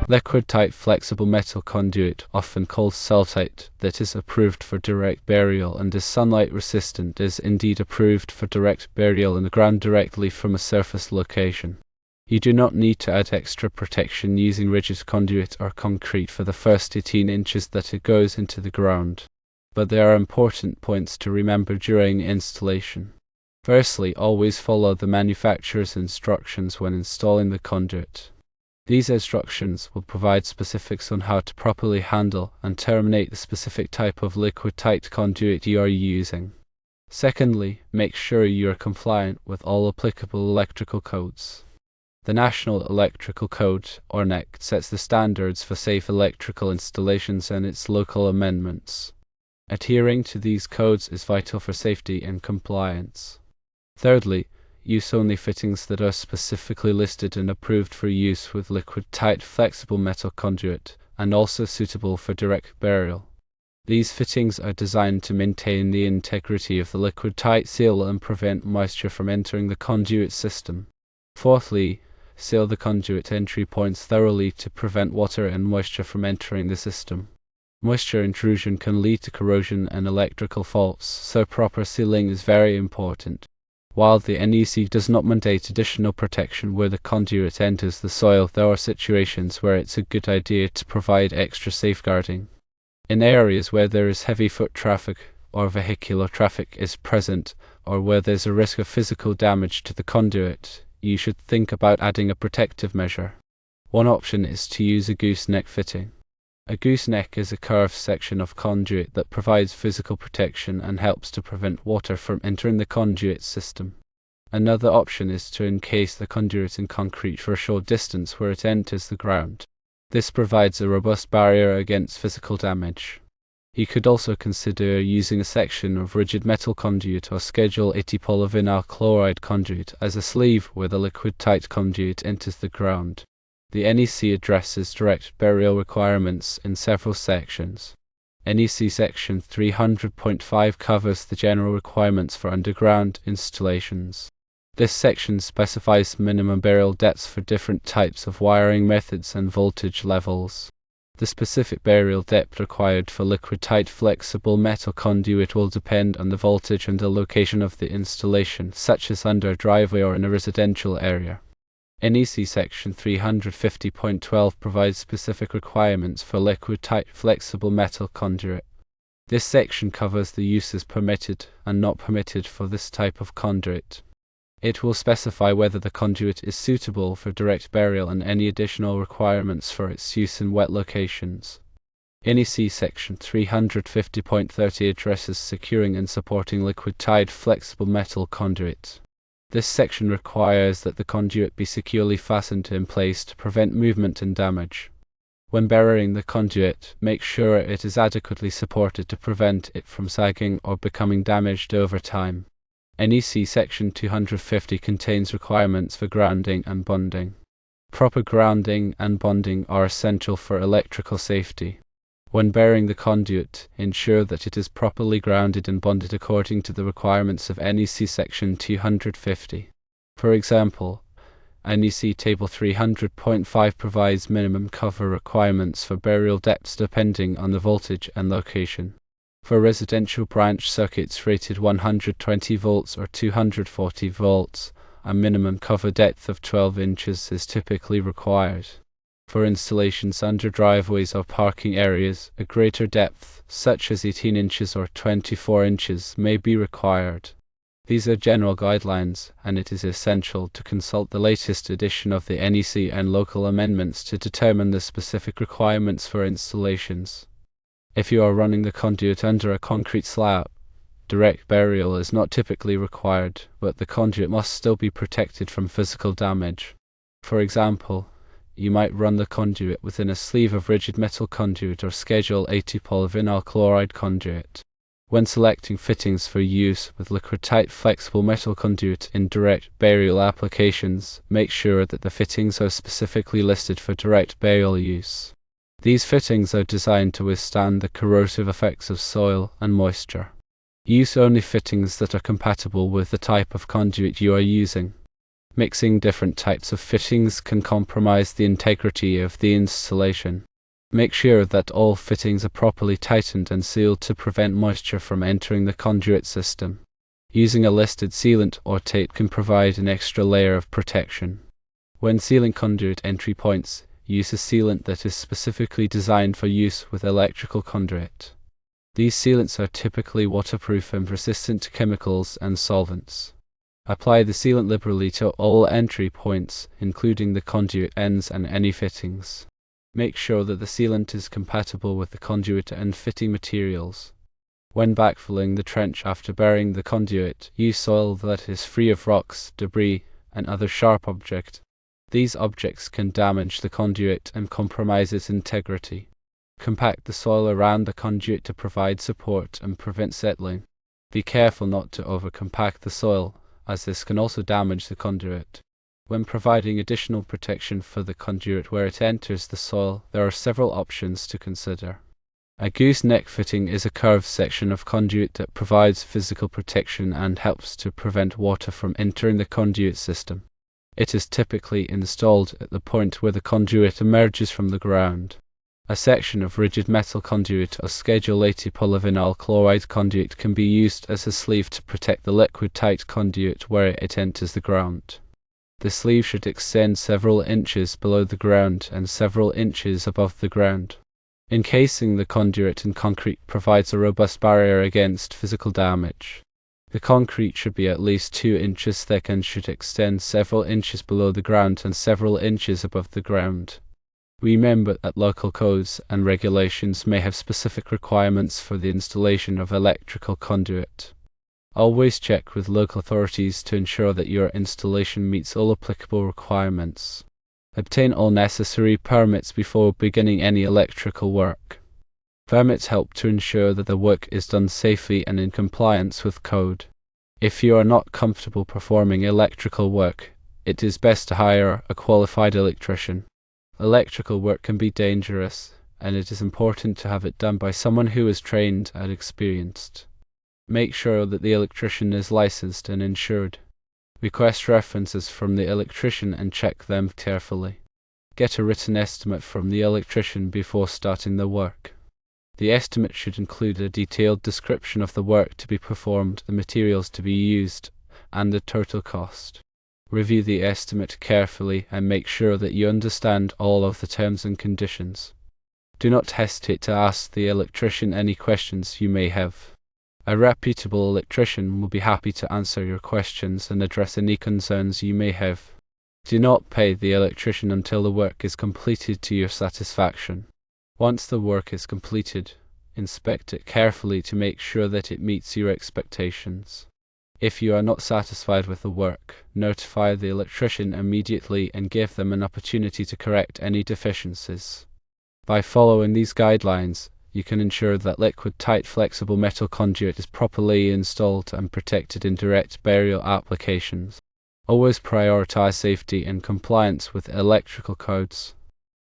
Liquid tight flexible metal conduit, often called cell-tight, that is approved for direct burial and is sunlight resistant, is indeed approved for direct burial in the ground directly from a surface location. You do not need to add extra protection using rigid conduit or concrete for the first 18 inches that it goes into the ground. But there are important points to remember during installation. Firstly, always follow the manufacturer's instructions when installing the conduit. These instructions will provide specifics on how to properly handle and terminate the specific type of liquid-tight conduit you are using. Secondly, make sure you are compliant with all applicable electrical codes. The National Electrical Code, or NEC, sets the standards for safe electrical installations and its local amendments. Adhering to these codes is vital for safety and compliance. Thirdly, use only fittings that are specifically listed and approved for use with liquid-tight flexible metal conduit, and also suitable for direct burial. These fittings are designed to maintain the integrity of the liquid-tight seal and prevent moisture from entering the conduit system. Fourthly, seal the conduit entry points thoroughly to prevent water and moisture from entering the system. Moisture intrusion can lead to corrosion and electrical faults, so proper sealing is very important. While the NEC does not mandate additional protection where the conduit enters the soil, there are situations where it's a good idea to provide extra safeguarding. In areas where there is heavy foot traffic or vehicular traffic is present, or where there's a risk of physical damage to the conduit, you should think about adding a protective measure. One option is to use a gooseneck fitting. A gooseneck is a curved section of conduit that provides physical protection and helps to prevent water from entering the conduit system. Another option is to encase the conduit in concrete for a short distance where it enters the ground. This provides a robust barrier against physical damage. You could also consider using a section of rigid metal conduit or Schedule 80 polyvinyl chloride conduit as a sleeve where the liquid-tight conduit enters the ground. The NEC addresses direct burial requirements in several sections. NEC Section 300.5 covers the general requirements for underground installations. This section specifies minimum burial depths for different types of wiring methods and voltage levels. The specific burial depth required for liquid-tight flexible metal conduit will depend on the voltage and the location of the installation, such as under a driveway or in a residential area. NEC Section 350.12 provides specific requirements for liquid-tight flexible metal conduit. This section covers the uses permitted and not permitted for this type of conduit. It will specify whether the conduit is suitable for direct burial and any additional requirements for its use in wet locations. NEC Section 350.30 addresses securing and supporting liquid-tight flexible metal conduit. This section requires that the conduit be securely fastened in place to prevent movement and damage. When burying the conduit, make sure it is adequately supported to prevent it from sagging or becoming damaged over time. NEC Section 250 contains requirements for grounding and bonding. Proper grounding and bonding are essential for electrical safety. When burying the conduit, ensure that it is properly grounded and bonded according to the requirements of NEC Section 250. For example, NEC Table 300.5 provides minimum cover requirements for burial depths depending on the voltage and location. For residential branch circuits rated 120 volts or 240 volts, a minimum cover depth of 12 inches is typically required. For installations under driveways or parking areas, a greater depth, such as 18 inches or 24 inches, may be required. These are general guidelines, and it is essential to consult the latest edition of the NEC and local amendments to determine the specific requirements for installations. If you are running the conduit under a concrete slab, direct burial is not typically required, but the conduit must still be protected from physical damage. For example, you might run the conduit within a sleeve of rigid metal conduit or Schedule 80 polyvinyl chloride conduit. When selecting fittings for use with liquid-tight flexible metal conduit in direct burial applications, make sure that the fittings are specifically listed for direct burial use. These fittings are designed to withstand the corrosive effects of soil and moisture. Use only fittings that are compatible with the type of conduit you are using. Mixing different types of fittings can compromise the integrity of the installation. Make sure that all fittings are properly tightened and sealed to prevent moisture from entering the conduit system. Using a listed sealant or tape can provide an extra layer of protection. When sealing conduit entry points, use a sealant that is specifically designed for use with electrical conduit. These sealants are typically waterproof and resistant to chemicals and solvents. Apply the sealant liberally to all entry points, including the conduit ends and any fittings. Make sure that the sealant is compatible with the conduit and fitting materials. When backfilling the trench after burying the conduit, use soil that is free of rocks, debris, and other sharp objects. These objects can damage the conduit and compromise its integrity. Compact the soil around the conduit to provide support and prevent settling. Be careful not to over-compact the soil, as this can also damage the conduit. When providing additional protection for the conduit where it enters the soil, there are several options to consider. A gooseneck fitting is a curved section of conduit that provides physical protection and helps to prevent water from entering the conduit system. It is typically installed at the point where the conduit emerges from the ground. A section of rigid metal conduit or Schedule 80 polyvinyl chloride conduit can be used as a sleeve to protect the liquid-tight conduit where it enters the ground. The sleeve should extend several inches below the ground and several inches above the ground. Encasing the conduit in concrete provides a robust barrier against physical damage. The concrete should be at least 2 inches thick and should extend several inches below the ground and several inches above the ground. Remember that local codes and regulations may have specific requirements for the installation of electrical conduit. Always check with local authorities to ensure that your installation meets all applicable requirements. Obtain all necessary permits before beginning any electrical work. Permits help to ensure that the work is done safely and in compliance with code. If you are not comfortable performing electrical work, it is best to hire a qualified electrician. Electrical work can be dangerous, and it is important to have it done by someone who is trained and experienced. Make sure that the electrician is licensed and insured. Request references from the electrician and check them carefully. Get a written estimate from the electrician before starting the work. The estimate should include a detailed description of the work to be performed, the materials to be used, and the total cost. Review the estimate carefully and make sure that you understand all of the terms and conditions. Do not hesitate to ask the electrician any questions you may have. A reputable electrician will be happy to answer your questions and address any concerns you may have. Do not pay the electrician until the work is completed to your satisfaction. Once the work is completed, inspect it carefully to make sure that it meets your expectations. If you are not satisfied with the work, notify the electrician immediately and give them an opportunity to correct any deficiencies. By following these guidelines, you can ensure that liquid-tight flexible metal conduit is properly installed and protected in direct burial applications. Always prioritize safety and compliance with electrical codes.